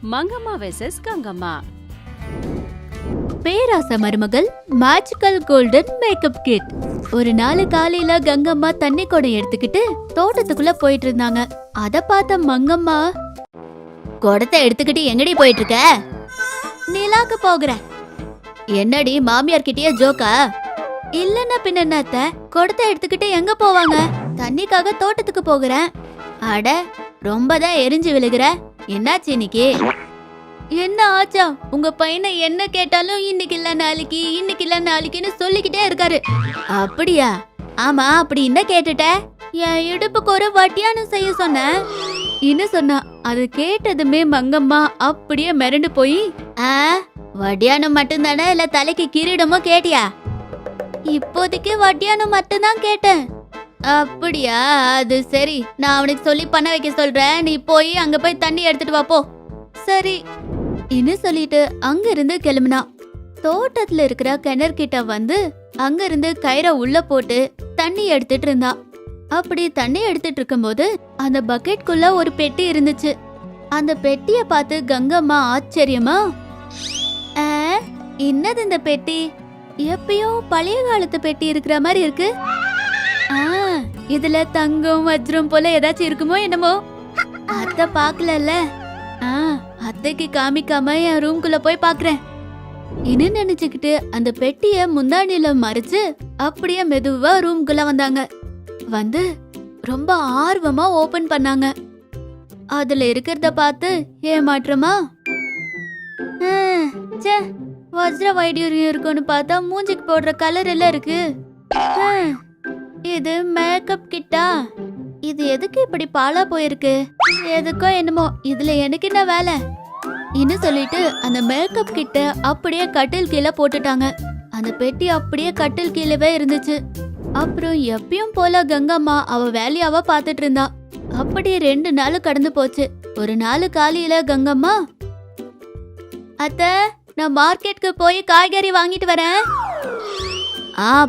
Mangamma versus Gangamma. பேராச மருமகள் magical golden makeup kit. ஒரு நாள் காலையில கங்கம்மா தண்ணி குடம் எடுத்துக்கிட்டு தோட்டத்துக்குள்ள போயிட்டு இருந்தாங்க. அத பார்த்த மங்கம்மா, குடத்தை எடுத்துக்கிட்டு எங்கடி போயிட்டு இருக்க? நிலாக்கு போகிறேன். என்னடி மாமியார் கிட்டயே ஜோக்கா? இல்லன்னா பின்ன என்னத்த, குடத்தை எடுத்துக்கிட்டு எங்க போவாங்க? தண்ணிக்காக தோட்டத்துக்கு போகிறேன். அட ரொம்பதான் எரிஞ்சு விழுகிற, என்னாச்சு இன்னைக்கு? என்ன ஆச்சா? உங்க பையனை என்ன கேட்டாலும் இன்னைக்கு இல்ல நாளைக்கு, இன்னைக்கு இல்ல நாளைக்குன்னு சொல்லிக்கிட்டே இருக்காரு. அப்படியா? ஆமா, அப்படி என்ன கேட்டுட்ட? என் இடுப்புக்கு ஒரு வட்டியானம் செய்ய சொன்ன. இன்னும் சொன்னா. அது கேட்டதுமே மங்கம்மா அப்படியே மிரண்டு போய், வட்டியானம் மட்டும்தானே இல்ல தலைக்கு கிரீடமோ கேட்டியா? இப்போதைக்கு வட்டியானம் மட்டும்தான் கேட்டேன். அப்படியா? அது சரி, நான் அவனுக்கு சொல்லி பண்ண வைக்க சொல்றேன். நீ போய் அங்க போய் தண்ணி எடுத்துட்டு வா போ. சரி இன்னும் சொல்லிட்டு அங்க இருந்து கிளம்புனா. தோட்டத்துல இருக்கிற கிணறு கிட்ட வந்து அங்க இருந்து கயிறை உள்ள போட்டு தண்ணி எடுத்துட்டு இருந்தா. அப்படி தண்ணி எடுத்துட்டு இருக்கும்போது அந்த பக்கெட்குள்ள ஒரு பெட்டி இருந்துச்சு. அந்த பெட்டிய பார்த்து கங்கம்மா ஆச்சரியமா, என்னது இந்த பெட்டி? எப்பயோ பழைய காலத்து பெட்டி இருக்கிற மாதிரி இருக்கு. இதுல தங்கம் வஜ்ரம் போல ஏதாச்சும் இருக்குமோ என்னமோ? அத்தை பாக்கலல்ல. அத்தைக்கு காமிக்காம என் ரூம்குள்ள போய் பாக்குறேன். என்ன நினைச்சுக்கிட்டு அந்த பெட்டிய முந்தானில மறைச்சு அப்படியே மெதுவா ரூம்குள்ள வந்தாங்க. வந்து ரொம்ப ஆர்வமா ஓபன் பண்ணாங்க. அதுல இருக்கிறத பார்த்து ஏமாற்றமா, வஜ்ர வைடூரியம் இருக்குன்னு பார்த்தா மூஞ்சிக்கு போடுற கலர் எல்லாம் இருக்கு. இது மேக்கப் கிட்டா? இது எதுக்கு இப்படி பாலா போயிருக்கு? எதுக்கோ என்னமோ, இதுல எனக்கு என்ன வேலை? இன்னும் சொல்லிட்டு அந்த மேக்கப் கிட்ட அப்படியே கட்டில் கீழே போட்டுட்டாங்க. அந்த பெட்டி அப்படியே கட்டில் கீழவே இருந்துச்சு. அப்புறம் எப்பயும் போல கங்கம்மா அவ வேலையாவ பாத்துட்டு இருந்தா. அப்படி 2 நாள் கடந்து போச்சு. ஒரு நாள் காலையில கங்கம்மா, அத்தை நான் மார்க்கெட்டுக்கு போய் காய்கறி வாங்கிட்டு வரேன்.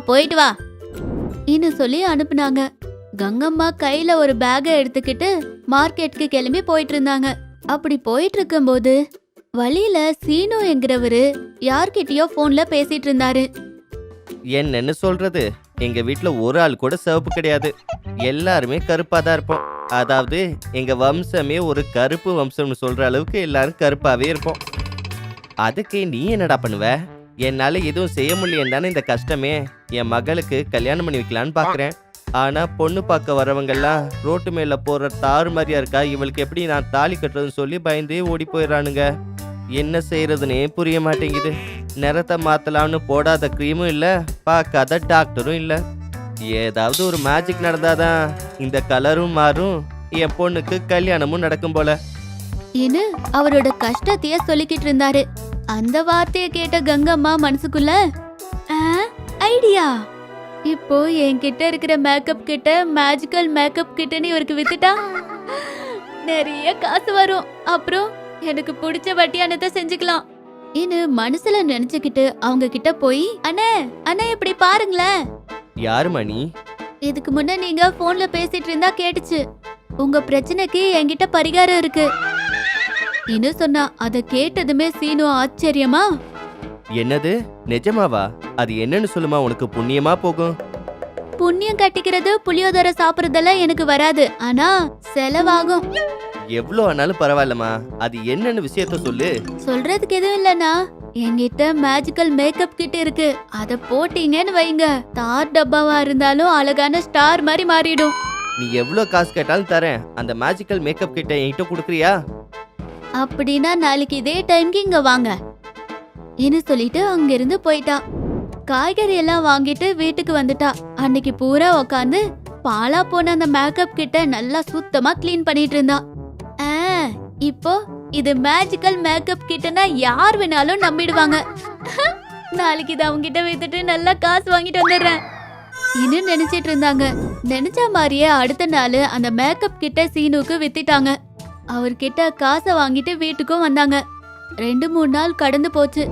போயிட்டு வா இன்னும் சொல்லி அனுப்புனாங்க. கங்கம்மா கையில ஒரு பேக்கை எடுத்துக்கிட்டு மார்க்கெட்டுக்கு கிளம்பி போயிட்டு இருந்தாங்க. அப்படி போயிட்டு இருக்கும்போது வழியில சீனு என்கிறவரு யார்கிட்டயோ போன்ல பேசிட்டு இருந்தாரு. என்னன்னு சொல்றது, எங்க வீட்டுல ஒரு ஆள் கூட சிவப்பு கிடையாது, எல்லாருமே கருப்பா தான் இருப்போம். அதாவது எங்க வம்சமே ஒரு கருப்பு வம்சம்னு சொல்ற அளவுக்கு எல்லாரும் கருப்பாவே இருப்போம். அதுக்கு நீ என்னடா பண்ணுவ? என்னால எதுவும் செய்ய முடியலன்னு தானே இந்த கஷ்டமே. என் மகளுக்கு கல்யாணம் பண்ணி வைக்கலான்னு பாக்குறேன். ஆனா பொண்ணு பார்க்க வரவங்கெல்லாம் ரோட்டு மேல போற தாறு மாதிரியா இருக்கா, இவளுக்கு எப்படி நான் தாலி கட்டுறதுன்னு சொல்லி பயந்தே ஓடி போயிடறானுங்க. என்ன செய்யறதுன்னே புரிய மாட்டேங்குது. நிறத்தை மாத்தலாம்னு போடாத கிரீமும் இல்ல, பார்க்காத டாக்டரும் இல்ல. ஏதாவது ஒரு மேஜிக் நடந்தாதான் இந்த கலரும் மாறும், என் பொண்ணுக்கு கல்யாணமும் நடக்கும் போல. இன்னும் அவரோட கஷ்டத்தைய சொல்லிக்கிட்டு இருந்தாரு. அந்த வார்த்தைய கேட்ட கங்கம்மா மனசுக்குள்ள, ஐடியா, இப்போ என்கிட்ட இருக்கிற மேக்கப் கிட்ட மேஜிக்கல் மேக்கப் கிட்டன்னு இவருக்கு வித்துட்டா நிறைய காசு வரும். அப்புறம் எனக்கு பிடிச்ச வட்டியானதை செஞ்சுக்கலாம். இன்னும் மனசுல நினைச்சுக்கிட்டு அவங்க கிட்ட போய், அண்ணே அண்ணே இப்படி பாருங்களேன். யாரு மணி? இதுக்கு முன்ன நீங்க போன்ல பேசிட்டு இருந்தா கேட்டுச்சு. உங்க பிரச்சனைக்கு என்கிட்ட பரிகாரம் இருக்கு இன்னும் சொன்னா. அத கேட்டதுமே சீனு ஆச்சரியமா, என்னது நிஜமாவா? அது என்னன்னு சொல்லுமா, உனக்கு புண்ணியமா போகும். புண்ணியம் கட்டிக்கிறது புளியோதரை சாப்பிடுறதெல்லாம் எனக்கு வராது, ஆனா செலவாகும். எவ்வளவு ஆனாலும் பரவாயில்லமா, அது என்னன்னு விஷயத்த சொல்லு. சொல்றதுக்கு எதுவும் இல்லனா, என்கிட்ட மேஜிக்கல் மேக்கப் கிட் இருக்கு. அத போட்டீங்கன்னு வைங்க, தார் டப்பாவா இருந்தாலும் அழகான ஸ்டார் மாதிரி மாறிடும். நீ எவ்வளவு காசு கேட்டாலும் தரேன். அந்த மேஜிக்கல் மேக்கப் கிட்ட என்கிட்ட கொடுக்குறியா? அப்படின்னா நாளைக்கு இதே டைம்க்கு இங்க வாங்க இன்னும் சொல்லிட்டு அங்கிருந்து போயிட்டா. காய்கறி எல்லாம் வாங்கிட்டு வீட்டுக்கு வந்துட்டா. அன்னைக்கு பூரா உக்காந்து பாலா போன அந்த மேக்கப் கிட்ட நல்லா சுத்தமா கிளீன் பண்ணிட்டு இருந்தா. இப்போ இது மேஜிக்கல் மேக்கப் கிட்டனா யார் வேணாலும் நம்பிடுவாங்க. நாளைக்கு இதை அவங்க கிட்ட வித்துட்டு நல்லா காசு வாங்கிட்டு வந்துடுறேன் இன்னும் நினைச்சிட்டு இருந்தாங்க. நினைச்ச மாதிரியே அடுத்த நாள் அந்த மேக்கப் கிட்ட சீனுக்கு வித்துட்டாங்க. அவர்கிட்ட காசை வாங்கிட்டு வீட்டுக்கும் வந்தாங்க. 2-3 நாள் கடந்து போச்சு.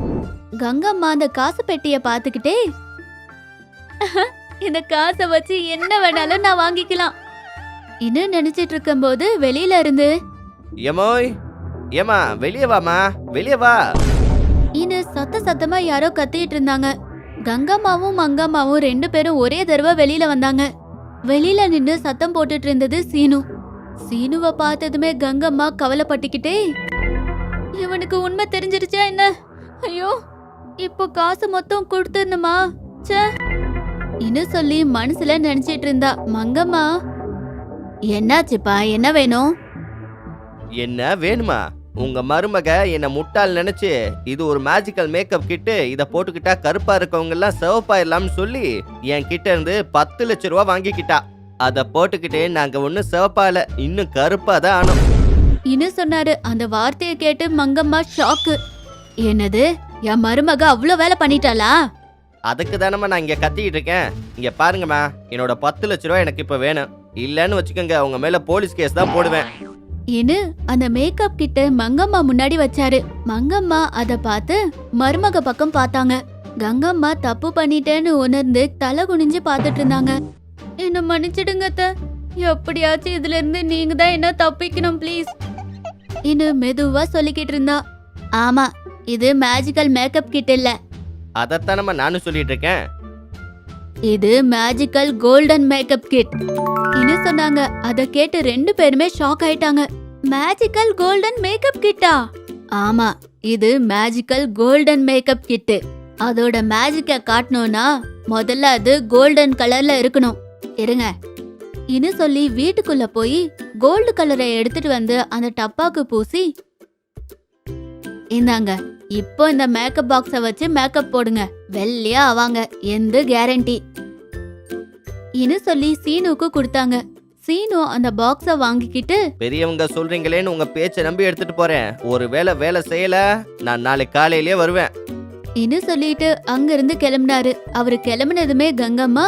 கங்கம்மா அந்த காசு பெட்டிய பாத்துக்கிட்டே, இந்த காசை வச்சு என்ன வேணாலும் நான் வாங்கிக்கலாம் இன்னும் நினைச்சிட்டு இருக்கும் போது வெளியில இருந்து, எமோய் ஏமா வெளியே வாமா, வெளியே வா. இன்னும் சத்தமா யாரோ கத்திட்டு இருந்தாங்க. கங்கம்மாவும் மங்கம்மாவும் 2 பேரும் ஒரே தடவை வெளியில வந்தாங்க. வெளியில நின்னு சத்தம் போட்டுட்டு இருந்தது சீனு. சீனுவை பார்த்ததுமே கங்கம்மா கவலைப்பட்டுக்கிட்டே, இவனுக்கு உண்மை தெரிஞ்சிருச்சா என்ன? ஐயோ, இப்போ காசு மொத்தம் கொடுத்துடணுமா? ச்சே இன்னும் சொல்லி மனசுல நினைச்சிட்டு இருந்தா. மங்கம்மா, என்னாச்சுப்பா, என்ன வேணும்? என்ன வேணுமா? உங்க மருமக என்ன முட்டாள் நினைச்சு இது ஒரு மேஜிக்கல் மேக்கப் கிட்டு, இத போட்டுக்கிட்டா கருப்பா இருக்கவங்க எல்லாம் சிவப்பாயிரலாம்னு சொல்லி என் கிட்ட இருந்து 10 லட்சம் ரூபா வாங்கிக்கிட்டா. அத போட்டுக்கிட்டே நாங்க ஒன்னும் சிவப்பால, இன்னும் கருப்பா தான் ஆனோம். இன்னும் சொன்னாரு. அந்த வார்த்தையை கேட்டு மங்கம்மா ஷாக்கு. என்னது, என் மருமக அவ்வளோ வேலை பண்ணிட்டாளா? அதுக்கு தானம்மா நான் இங்க கத்திக்கிட்டு இருக்கேன். இங்க பாருங்கம்மா, என்னோட 10 லட்ச ரூபா எனக்கு இப்ப வேணும். இல்லன்னு வச்சுக்கோங்க, உங்க மேல போலீஸ் கேஸ் தான் போடுவேன். இன்னு அந்த மேக்கப் கிட்ட மங்கம்மா முன்னாடி வச்சாரு. மங்கம்மா அத பார்த்து மருமக பக்கம் பார்த்தாங்க. கங்கம்மா தப்பு பண்ணிட்டேன்னு உணர்ந்து தலை குனிஞ்சு பார்த்துட்டு இருந்தாங்க. என்ன மன்னிச்சிடுங்க அத்தை, எப்படியாச்சும் இதுல இருந்து நீங்க தான் என்ன தப்பிக்கணும் ப்ளீஸ். இன்னும் மெதுவா சொல்லிக்கிட்டு இருந்தா. ஆமா, இது மேஜிக்கல் மேக்கப் கிட் இல்ல, அதத்தானம்மா நானும் சொல்லிட்டு இருக்கேன். இது மேஜிக்கல் கோல்டன் மேக்கப் கிட் இன்னும் சொன்னாங்க. அத கேட்டு 2 பேருமே ஷாக் ஆயிட்டாங்க. மேஜிக்கல் கோல்டன் மேக்கப் கிட்டா? ஆமா, இது மேஜிக்கல் கோல்டன் மேக்கப் கிட். அதோட மேஜிக்க காட்டணும்னா முதல்ல அது கோல்டன் கலர்ல இருக்கணும். இருங்க இன்னும் சொல்லி வீட்டுக்குள்ள போய் கோல்டு கலரை எடுத்துட்டு வந்து அந்த டப்பாக்கு பூசி, இந்தாங்க, இப்போ இந்த மேக்கப் பாக்ஸ வச்சு மேக்கப் போடுங்க, வெள்ளையா ஆவாங்க, எந்த கேரண்டி. இன்னும் சொல்லி சீனுக்கு கொடுத்தாங்க. சீனு அந்த பாக்ஸ வாங்கிக்கிட்டு, பெரியவங்க சொல்றீங்களேன்னு உங்க பேச்சை நம்பி எடுத்துட்டு போறேன். ஒருவேளை வேலை செய்யல, நான் நாளைக்கு காலையிலேயே வருவேன். இன்னும் சொல்லிட்டு அங்கிருந்து கிளம்பினாரு. அவரு கிளம்பினதுமே கங்கம்மா,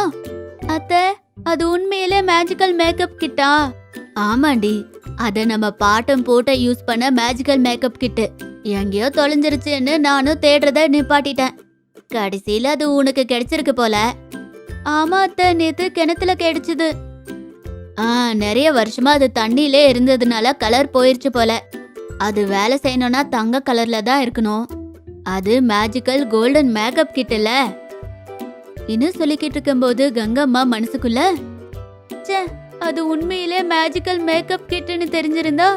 அத்தை, அது உண்மையிலே மேஜிக்கல் மேக்கப் கிட்டா? ஆமாண்டி, அத நம்ம பாட்டம் போட்ட யூஸ் பண்ண மேஜிக்கல் மேக்கப் கிட்டு. எங்கேயோ தொலைஞ்சிருச்சுன்னு நானும் தேடுறத நிப்பாட்டிட்டேன். கடைசியில அது உனக்கு கிடைச்சிருக்கு போல. ஆமா அத்தை, நேத்து கிணத்துல கிடைச்சது. நிறைய வருஷமா அது தண்ணியிலே இருந்ததுனால கலர் போயிருச்சு போல. அது வேலை செய்யணும்னா தங்க கலர்ல தான் இருக்கணும். அது மேஜிக்கல் கோல்டன் மேக்கப் கிட் இல்ல. இன்னும் சொல்லிக்கிட்டு இருக்கும்போது கங்கம்மா மனசுக்குள்ள, ச்சே, அது உண்மையிலே மேஜிக்கல் மேக்கப் கிட்னு தெரிஞ்சிருந்தா